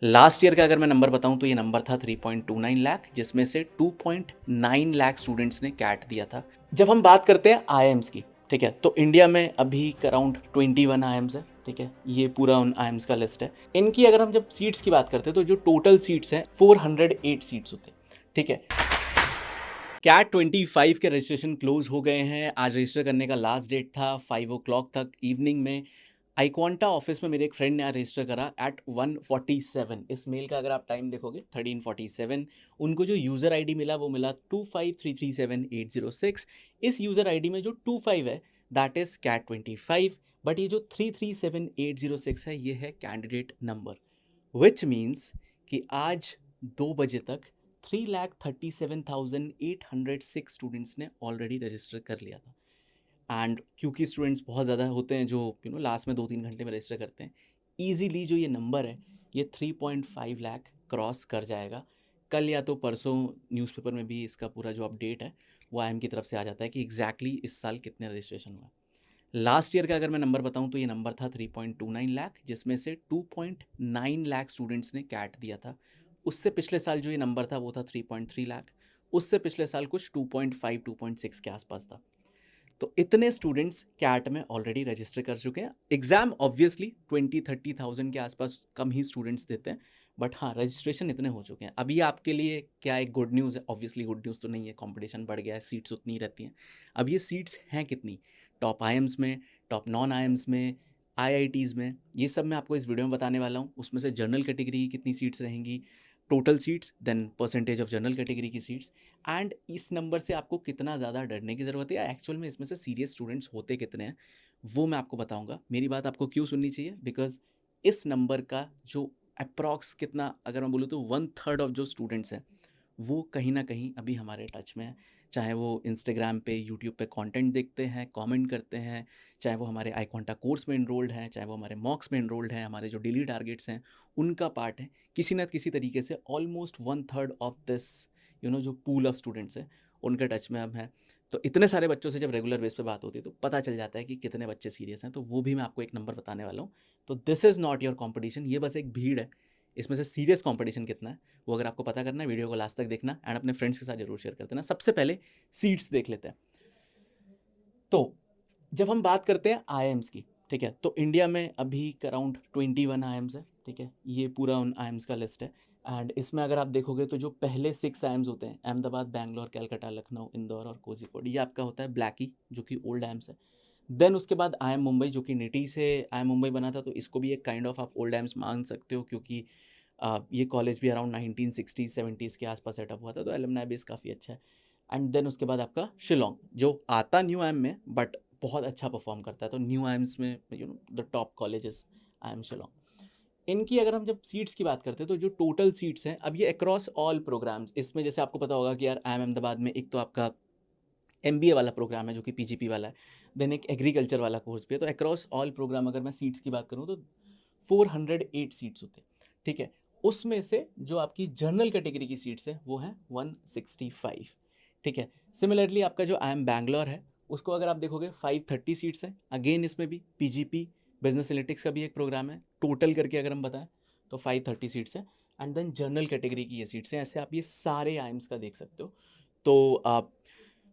Last year का अगर मैं नंबर बताऊं तो ये नंबर था 3.29 लाख, जिसमें से 2.9 लाख स्टूडेंट्स ने कैट दिया था। जब हम बात करते हैं आईएम्स की, ठीक है, तो इंडिया में अभी अराउंड 21 आईएम्स है, ठीक है, ये पूरा उन आईएम्स का लिस्ट है। इनकी अगर हम जब सीट्स की बात करते हैं तो जो टोटल सीट्स हैं 408 सीट्स होते हैं, ठीक है। कैट 25 के रजिस्ट्रेशन क्लोज हो गए हैं। आज रजिस्टर करने का लास्ट डेट था 5 o'clock तक इवनिंग में। आईक्वांटा ऑफिस में मेरे एक फ्रेंड ने आज रजिस्टर करा एट 1:47। इस मेल का अगर आप टाइम देखोगे 13:47। उनको जो यूज़र आईडी मिला वो मिला 25337806। इस यूज़र आईडी में जो 25 है दैट इज़ कैट 25, बट ये जो 337806 है ये है कैंडिडेट नंबर, विच मीन्स कि आज 2 बजे तक 3,37,806 स्टूडेंट्स ने ऑलरेडी रजिस्टर कर लिया था। एंड क्योंकि स्टूडेंट्स बहुत ज़्यादा होते हैं जो लास्ट में 2-3 घंटे में रजिस्टर करते हैं, ईजीली जो ये नंबर है ये 3.5 लाख क्रॉस कर जाएगा। कल या तो परसों न्यूज़पेपर में भी इसका पूरा जो अपडेट है वो आईएम की तरफ से आ जाता है कि एग्जैक्टली इस साल कितने रजिस्ट्रेशन हुआ। लास्ट ईयर का अगर मैं नंबर बताऊं तो ये नंबर था 3.29 लाख, जिसमें से 2.9 लाख स्टूडेंट्स ने कैट दिया था। उससे पिछले साल जो ये नंबर था वो था 3.3 लाख। उससे पिछले साल कुछ 2.5 2.6 के आसपास था। तो इतने स्टूडेंट्स कैट में ऑलरेडी रजिस्टर कर चुके हैं। एग्जाम ऑब्वियसली 20-30,000 के आसपास कम ही स्टूडेंट्स देते हैं, बट हाँ रजिस्ट्रेशन इतने हो चुके हैं। अभी आपके लिए क्या एक गुड न्यूज़ है? ऑब्वियसली गुड न्यूज़ तो नहीं है, कंपटीशन बढ़ गया है, सीट्स उतनी ही रहती हैं। अब ये सीट्स हैं कितनी, टॉप आईएम्स में, टॉप नॉन आईएम्स में, आईआईटीज़ में, ये सब मैं आपको इस वीडियो में बताने वाला हूँ। उसमें से जनरल कैटेगरी की कितनी सीट्स रहेंगी, total seats, then percentage of general category की सीट्स, एंड इस नंबर से आपको कितना ज़्यादा डरने की ज़रूरत है या एक्चुअल में इसमें से सीरियस स्टूडेंट्स होते कितने हैं वो मैं आपको बताऊंगा। मेरी बात आपको क्यों सुननी चाहिए? बिकॉज इस नंबर का जो अप्रॉक्स कितना, अगर मैं बोलूँ तो 1/3 ऑफ जो स्टूडेंट्स हैं वो कहीं ना कहीं अभी हमारे टच में है। चाहे वो इंस्टाग्राम पे, यूट्यूब पे कंटेंट देखते हैं, कमेंट करते हैं, चाहे वो हमारे आईक्वांटा कोर्स में इनरोल्ड हैं, चाहे वो हमारे मॉक्स में इनरोल्ड हैं, हमारे जो डेली टारगेट्स हैं उनका पार्ट है। किसी न किसी तरीके से ऑलमोस्ट 1/3 ऑफ दिस जो पूल ऑफ स्टूडेंट्स हैं उनके टच में हम हैं। तो इतने सारे बच्चों से जब रेगुलर बेस पे बात होती है तो पता चल जाता है कि कितने बच्चे सीरियस हैं। तो वो भी मैं आपको एक नंबर बताने वाला हूँ। तो this is not your competition, ये बस एक भीड़ है। इसमें से सीरियस कंपटीशन कितना है वो अगर आपको पता करना है, वीडियो को लास्ट तक देखना एंड अपने फ्रेंड्स के साथ जरूर शेयर कर देना। सबसे पहले सीट्स देख लेते हैं। तो जब हम बात करते हैं आईएम्स की, ठीक है, तो इंडिया में अभी अराउंड 21 आईएम्स है, ठीक है, ये पूरा उन आईएम्स का लिस्ट है। एंड इसमें अगर आप देखोगे तो जो पहले 6 आईएम्स होते हैं, अहमदाबाद, बैंगलोर, कलकत्ता, लखनऊ, इंदौर और कोझिकोड, ये आपका होता है ब्लैकी जो कि ओल्ड आईएम्स है। देन उसके बाद आईएम मुंबई जो कि निटी से आईएम मुंबई बना था, तो इसको भी एक काइंड ऑफ आप ओल्ड आईएम्स मान सकते हो, क्योंकि ये कॉलेज भी अराउंड 1960s 70s के आसपास सेटअप हुआ था, तो एलुमनाई बेस काफ़ी अच्छा है। एंड देन उसके बाद आपका शिलोंग जो आता न्यू आईएम में बट बहुत अच्छा परफॉर्म करता है। तो न्यू आईएम्स में the top colleges IIM Shillong. इनकी अगर हम जब सीट्स की बात करते हैं तो जो टोटल सीट्स हैं अब ये अक्रॉस ऑल प्रोग्राम्स, इसमें जैसे आपको पता होगा कि यार आईएम अहमदाबाद में एक तो आपका एमबीए वाला प्रोग्राम है जो कि पीजीपी वाला है, देन एक एग्रीकल्चर वाला कोर्स भी है। तो अक्रॉस ऑल प्रोग्राम अगर मैं सीट्स की बात करूँ तो 408 सीट्स होते हैं, ठीक है। उसमें से जो आपकी जनरल कैटेगरी की सीट्स है वो है 165, ठीक है। सिमिलरली आपका जो आई एम बैंगलोर है उसको अगर आप देखोगे 530 सीट्स हैं। अगेन इसमें भी पीजीपी बिजनेस एनालिटिक्स का भी एक प्रोग्राम है, टोटल करके अगर हम बताएं तो 530 सीट्स हैं। एंड देन जनरल कैटेगरी की ये सीट्स हैं। ऐसे आप ये सारे आईएम्स का देख सकते हो। तो आप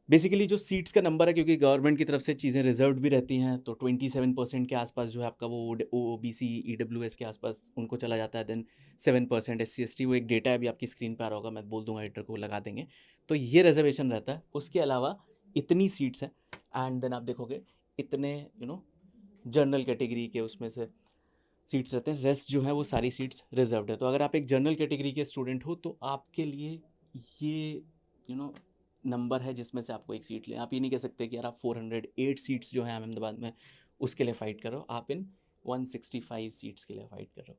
बेसिकली जो सीट्स का नंबर है, क्योंकि गवर्नमेंट की तरफ से चीज़ें रिजर्व भी रहती हैं, तो 27% के आसपास जो है आपका वो ओबीसी ईडब्ल्यूएस के आसपास उनको चला जाता है। देन 7% SC ST, वो एक डेटा है, अभी आपकी स्क्रीन पर आ रहा होगा, मैं बोल दूंगा एडिटर को लगा देंगे। तो ये रिजर्वेशन रहता है। उसके अलावा इतनी सीट्स हैं। एंड देन आप देखोगे इतने जनरल कैटेगरी के उसमें से सीट्स रहते हैं। रेस्ट जो है वो सारी सीट्स रिजर्व्ड है। तो अगर आप एक जनरल कैटेगरी के स्टूडेंट हो तो आपके लिए ये यू नो नंबर है जिसमें से आपको एक सीट लें। आप ये नहीं कह सकते कि यार आप 408 सीट्स जो है अहमदाबाद में उसके लिए फ़ाइट करो, आप इन 165 सीट्स के लिए फ़ाइट करो,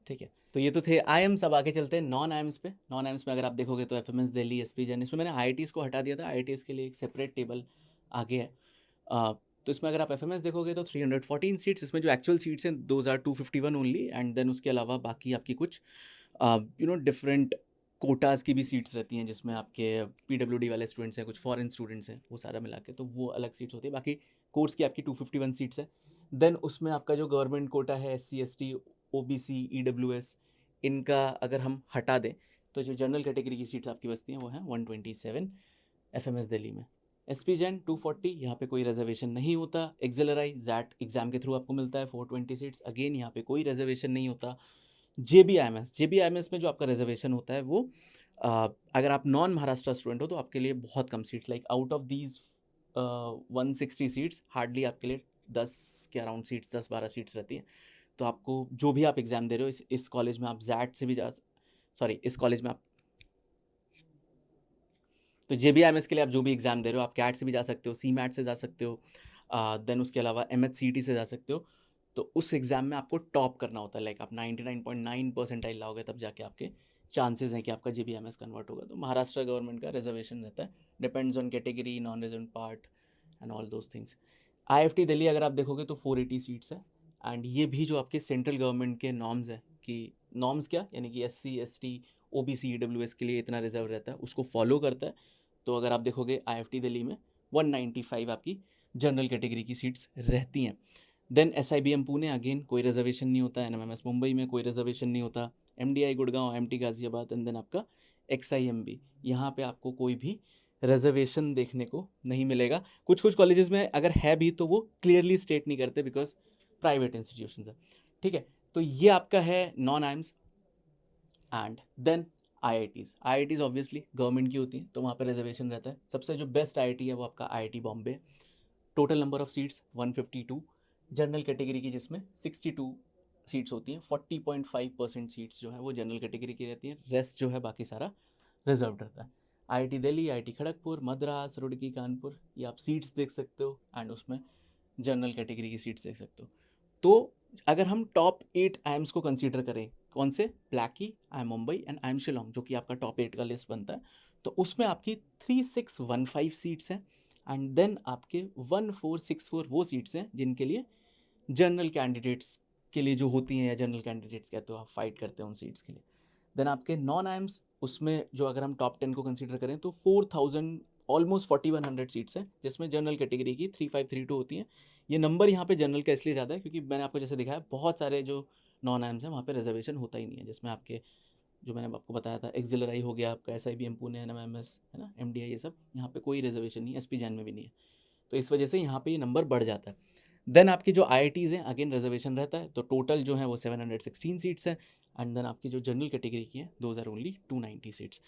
ठीक है। तो ये तो थे आईएम्स। अब आगे चलते हैं नॉन आईएम्स पे। नॉन आईएम्स में अगर आप देखोगे तो एफएमएस दिल्ली, एसपी जैन, इसमें मैंने आईआईटीज़ को हटा दिया था। आईआईटीज़ के लिए एक सेपरेट टेबल आगे है। तो इसमें अगर आप एफएमएस देखोगे तो 314 सीट्स, इसमें जो एक्चुअल सीट्स हैं 2251 ओनली। एंड देन उसके अलावा बाकी आपकी कुछ डिफरेंट कोटाज की भी सीट्स रहती हैं, जिसमें आपके पीडब्ल्यूडी वाले स्टूडेंट्स हैं, कुछ फॉरेन स्टूडेंट्स हैं, वो सारा मिला के तो वो अलग सीट्स होती है। बाकी कोर्स की आपकी 251 सीट्स है। देन उसमें आपका जो गवर्नमेंट कोटा है SC ST OBC EWS, इनका अगर हम हटा दें तो जो जनरल कैटेगरी की सीट्स आपकी बचती हैं वो हैं 127 एफएमएस दिल्ली में। एसपी जैन 240, यहाँ पे कोई रिजर्वेशन नहीं होता। एक्सेलराई जैट एग्जाम के थ्रू आपको मिलता है 420 सीट्स, अगेन यहाँ पे कोई रिजर्वेशन नहीं होता। जेबीआईएमएस में जो आपका रिजर्वेशन होता है वो अगर आप नॉन महाराष्ट्र स्टूडेंट हो तो आपके लिए बहुत कम seats, like out of these 160 seats hardly आपके लिए 10 के अराउंड सीट्स, 10-12 सीट्स रहती हैं। तो आपको जो भी आप एग्ज़ाम दे रहे हो इस कॉलेज में आप जैट से भी इस कॉलेज में आप, तो जेबीआईएमएस के लिए आप जो भी एग्ज़ाम दे रहे हो आप कैट से भी जा सकते हो, सी मैट से जा सकते हो, देन उसके अलावा एमएचसीटी से जा सकते हो। तो उस एग्ज़ाम में आपको टॉप करना होता है, लाइक आप 99.9 परसेंटाइल लाओगे तब जाके आपके चांसेस हैं कि आपका जेबीआईएमएस कन्वर्ट होगा। तो महाराष्ट्र गवर्नमेंट का रिजर्वेशन रहता है, depends on category, non resident part and all those things. IFT Delhi अगर आप देखोगे तो 480 सीट्स है, एंड ये भी जो आपके सेंट्रल गवर्नमेंट के नॉर्म्स हैं कि नॉर्म्स क्या यानी कि एससी एसटी ओबीसी ईडब्ल्यूएस के लिए इतना रिजर्व रहता है उसको फॉलो करता है। तो अगर आप देखोगे आईएफटी दिल्ली में 195 आपकी जनरल कैटेगरी की सीट्स रहती हैं। देन एसआईबीएम पुणे अगेन कोई रिजर्वेशन नहीं होता, एनएमएमएस मुंबई में कोई रिजर्वेशन नहीं होता, MDI Gurgaon, IMT Ghaziabad and then आपका एक्सआईएमबी, यहाँ पे आपको कोई भी रिजर्वेशन देखने को नहीं मिलेगा। कुछ कुछ कॉलेजेस में अगर है भी तो वो क्लियरली स्टेट नहीं करते बिकॉज प्राइवेट इंस्टीट्यूशन है। ठीक है, तो ये आपका है non AIIMS. And then IITs obviously government की होती है तो वहाँ पर रिजर्वेशन रहता है। सबसे जो बेस्ट आईआईटी है वो आपका IIT Bombay. Total number of seats 152, general category की जिसमें 62 सीट्स होती हैं। 40.5% सीट्स जो है वो जनरल कैटेगरी की रहती हैं, रेस्ट जो है बाकी सारा रिजर्व रहता है। आईआईटी दिल्ली, आईआईटी खड़गपुर, मद्रास, रुड़की, कानपुर, ये आप सीट्स देख सकते हो एंड उसमें जनरल कैटेगरी की सीट्स देख सकते हो। तो अगर हम टॉप 8 आइम्स को कंसीडर करें, कौन से, प्लाकी, आई मुंबई एंड आई शिलोंग, जो कि आपका टॉप 8 का लिस्ट बनता है, तो उसमें आपकी 3615 सीट्स हैं एंड देन आपके 1464 वो सीट्स हैं जिनके लिए जनरल कैंडिडेट्स के लिए जो होती हैं, या जनरल कैंडिडेट्स कहते हो, आप फाइट करते हैं उन सीट्स के लिए। देन आपके नॉन आइम्स उसमें जो अगर हम टॉप 10 को कंसीडर करें तो 4000 ऑलमोस्ट 4100 सीट्स हैं जिसमें जनरल कैटेगरी की 3532 होती हैं। ये नंबर यहाँ पे जनरल का इसलिए ज़्यादा है क्योंकि मैंने आपको जैसे दिखाया बहुत सारे जो नॉन आइम्स हैं वहाँ पे रिजर्वेशन होता ही नहीं है, जिसमें आपके जो मैंने आपको बताया था एक्सिलराई हो गया आपका, एसआईबीएम पुणे, एनएमएमएस है ना, एमडीआई, ये सब यहाँ पे कोई रिजर्वेशन नहीं है, एसपी जैन में भी नहीं है। तो इस वजह से यहाँ पे ये नंबर बढ़ जाता है। देन आपकी जो आईआईटीज़ हैं अगेन रिजर्वेशन रहता है, तो टोटल जो है वो 716 सीट्स हैं एंड देन आपकी जो जनरल कैटेगरी की है those are only 290 seats.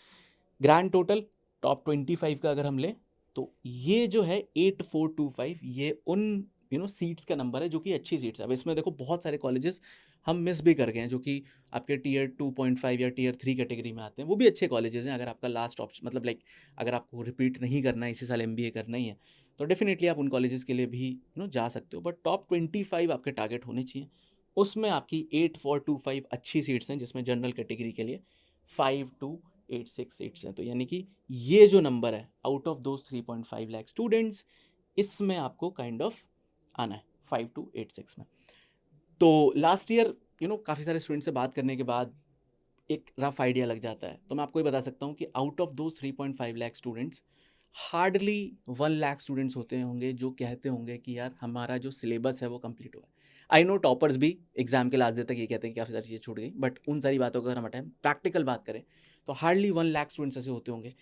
Grand total top 25 का अगर हम लें तो ये जो है 8425, ये उन सीट्स का नंबर है जो कि अच्छी सीट्स है। अब इसमें देखो बहुत सारे कॉलेजेस हम मिस भी कर गए हैं जो कि आपके टीयर 2.5 या टीयर 3 कैटेगरी में आते हैं, वो भी अच्छे कॉलेजेस हैं। अगर आपका लास्ट ऑप्शन मतलब लाइक अगर आपको रिपीट नहीं करना है, इसी साल एमबीए करना ही है, तो डेफिनेटली आप उन कॉलेजेस के लिए भी जा सकते हो, बट टॉप 25 आपके टारगेट होने चाहिए। उसमें आपकी 8425 अच्छी सीट्स हैं जिसमें जनरल कैटेगरी के लिए 5286 सीट्स हैं। तो यानी कि ये जो नंबर है out of those 3.5 lakh students, इसमें आपको काइंड ऑफ आना है 5286 में। तो लास्ट ईयर काफ़ी सारे स्टूडेंट से बात करने के बाद एक रफ आइडिया लग जाता है। तो मैं आपको ये बता सकता हूँ कि आउट ऑफ दो 3.5 lakh students hardly 1 lakh students होते होंगे जो कहते होंगे कि यार हमारा जो सिलेबस है वो कंप्लीट हुआ है। आई नो टॉपर्स भी एग्जाम के लास्ट डे तक ये कहते हैं कि काफ़ी सारी चीज़ें छूट गई, बट उन सारी बातों को अगर हम हटाएं, प्रैक्टिकल बात करें तो हार्डली 1 लाख स्टूडेंट्स ऐसे होते होंगे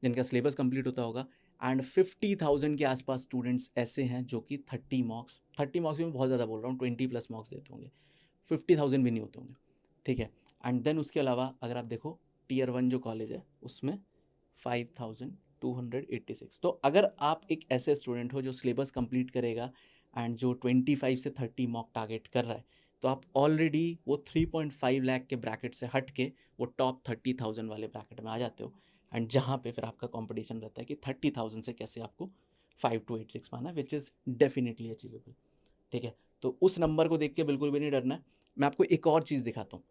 जिनका सिलेबस कंप्लीट होता होगा एंड 50,000 के आसपास स्टूडेंट्स ऐसे हैं जो कि 30 मार्क्स भी मैं बहुत ज़्यादा बोल रहा हूँ, 20+ मार्क्स देते होंगे, 50,000 भी नहीं होते होंगे। ठीक है, एंड देन उसके अलावा अगर आप देखो टीयर 1 जो कॉलेज है उसमें 5286। तो अगर आप एक ऐसे स्टूडेंट हो जो सिलेबस कंप्लीट करेगा एंड जो 25 से 30 मॉक टारगेट कर रहा है, तो आप ऑलरेडी वो 3.5 लाख के ब्रैकेट से हट के वो टॉप 30,000 वाले ब्रैकेट में आ जाते हो। एंड जहाँ पे फिर आपका कंपटीशन रहता है कि 30,000 से कैसे आपको 5286 पाना है, विच इज़ डेफिनेटली अचीवेबल। ठीक है, तो उस नंबर को देख के बिल्कुल भी नहीं डरना है। मैं आपको एक और चीज़ दिखाता हूँ।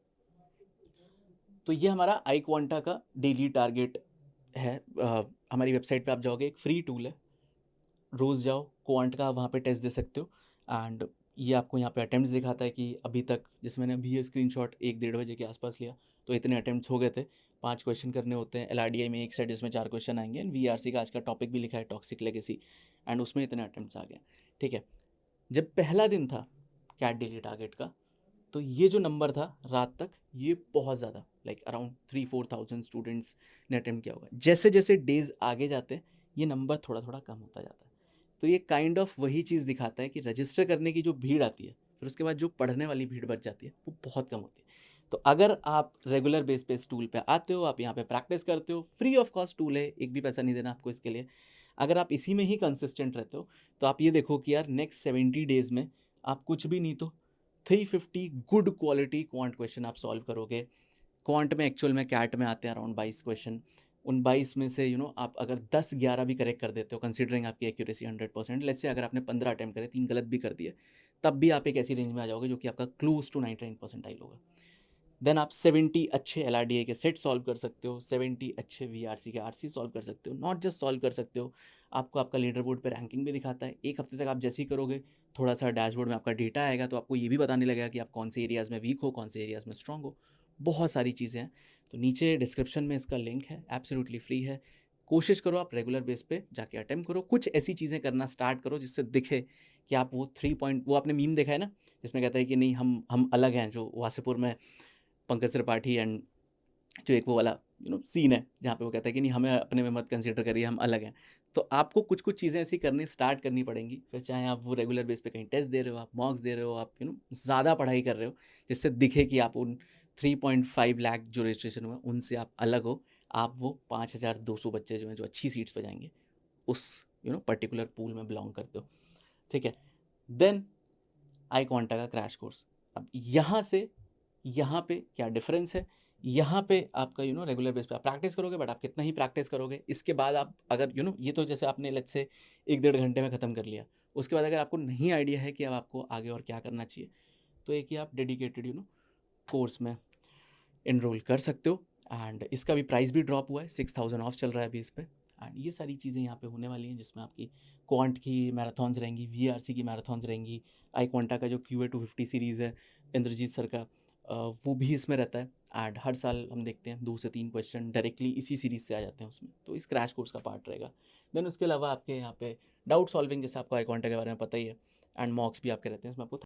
तो ये हमारा आई क्वांटा का डेली टारगेट है। हमारी वेबसाइट पे आप जाओगे, एक फ्री टूल है, रोज़ जाओ क्वांट का वहाँ पे टेस्ट दे सकते हो एंड ये आपको यहाँ पे अटेम्प्ट्स दिखाता है कि अभी तक, जिसमें मैंने अभी ये स्क्रीनशॉट 1-1:30 बजे के आसपास लिया, तो इतने अटेम्प्ट्स हो गए थे। 5 क्वेश्चन करने होते हैं, एलआरडीआई में एक सेट जिसमें 4 क्वेश्चन आएंगे एंड वीआरसी का आज का टॉपिक भी लिखा है टॉक्सिक लेगेसी, एंड उसमें इतने अटेम्प्ट्स आ गए। ठीक है, जब पहला दिन था कैट डेली टारगेट का तो ये जो नंबर था रात तक, ये बहुत ज़्यादा लाइक अराउंड 3-4,000 स्टूडेंट्स ने अटेम्प्ट किया होगा। जैसे जैसे डेज आगे जाते हैं ये नंबर थोड़ा थोड़ा कम होता जाता है। तो ये काइंड ऑफ वही चीज़ दिखाता है कि रजिस्टर करने की जो भीड़ आती है, फिर उसके बाद जो पढ़ने वाली भीड़ बच जाती है, वो बहुत कम होती है। तो अगर आप रेगुलर बेस पे इस टूल पे आते हो, आप यहाँ पे प्रैक्टिस करते हो, फ्री ऑफ कॉस्ट टूल है, एक भी पैसा नहीं देना आपको इसके लिए। अगर आप इसी में ही कंसिस्टेंट रहते हो, तो आप ये देखो कि यार नेक्स्ट 70 डेज़ में आप कुछ भी नहीं तो 350 गुड क्वालिटी क्वांट क्वेश्चन आप सॉल्व करोगे। क्वांट में एक्चुअल में कैट में आते हैं अराउंड 22 क्वेश्चन। उन 22 में से आप अगर 10-11 भी करेक्ट कर देते हो, कंसीडरिंग आपकी एक्यूरेसी 100%, लेट्स से अगर आपने 15 अटेम्प्ट करे, 3 गलत भी कर दिए, तब भी आप एक ऐसी रेंज में आ जाओगे जो कि आपका क्लोज टू 99 परसेंटाइल होगा। देन आप 70 अच्छे LRDA के सेट सॉल्व कर सकते हो, 70 अच्छे VRC के RC सॉल्व कर सकते हो। नॉट जस्ट सॉल्व कर सकते हो, आपको आपका लीडर बोर्ड पर रैंकिंग भी दिखाता है। एक हफ्ते तक आप जैसे ही करोगे, थोड़ा सा डैशबोर्ड में आपका डेटा आएगा, तो आपको ये भी बताने लगेगा कि आप कौन से एरियाज़ में वीक हो, कौन से एरियाज़ में स्ट्रांग हो। बहुत सारी चीज़ें हैं। तो नीचे डिस्क्रिप्शन में इसका लिंक है, एब्सोल्युटली फ्री है। कोशिश करो आप रेगुलर बेस पे जाके अटेम्प्ट करो, कुछ ऐसी चीज़ें करना स्टार्ट करो जिससे दिखे कि आप वो 3 पॉइंट, वो आपने मीम देखा है ना, जिसमें कहता है कि नहीं हम अलग हैं, जो वासेपुर में पंकज त्रिपाठी एंड जो एक वो वाला सीन है जहाँ पे वो कहता है कि नहीं हमें अपने में मत कंसीडर करिए, हम अलग हैं। तो आपको कुछ कुछ चीज़ें ऐसी करनी स्टार्ट करनी पड़ेंगी, फिर चाहे आप वो रेगुलर बेस पे कहीं टेस्ट दे रहे हो, आप मॉक्स दे रहे हो, आप ज़्यादा पढ़ाई कर रहे हो, जिससे दिखे कि आप उन 3.5 लाख जो रजिस्ट्रेशन हुआ उनसे आप अलग हो। आप वो 5,200 बच्चे जो हैं जो अच्छी सीट्स पे जाएंगे, उस पर्टिकुलर पूल में बिलोंग करते हो। ठीक है। देन आई क्वांटा का क्रैश कोर्स। अब यहाँ से यहाँ पे क्या डिफरेंस है, यहाँ पे आपका रेगुलर बेस पे आप प्रैक्टिस करोगे, बट आप कितना ही प्रैक्टिस करोगे, इसके बाद आप अगर ये तो जैसे आपने लेट्स से 1-1.5 घंटे में ख़त्म कर लिया, उसके बाद अगर आपको नहीं आइडिया है कि अब आपको आगे और क्या करना चाहिए, तो एक ही आप डेडिकेटेड कोर्स में इनरोल कर सकते हो। एंड इसका भी प्राइस भी ड्रॉप हुआ है, 6,000 ऑफ चल रहा है अभी इस पर। एंड ये सारी चीज़ें यहाँ पे होने वाली हैं, जिसमें आपकी क्वांट की मैराथॉन्स रहेंगी, VRC की मैराथॉन्स रहेंगी, आई क्वांटा का जो QA 250 सीरीज़ है इंद्रजीत सर का, वो भी इसमें रहता है। एंड हर साल हम देखते हैं 2 से 3 क्वेश्चन डायरेक्टली इसी सीरीज़ से आ जाते हैं उसमें, तो इस क्रैश कोर्स का पार्ट रहेगा। देन उसके अलावा आपके यहाँ पे डाउट सॉल्विंग, जैसे आपको आई क्वांटा के बारे में पता ही है, एंड मॉक्स भी आपके रहते हैं, इसमें आपको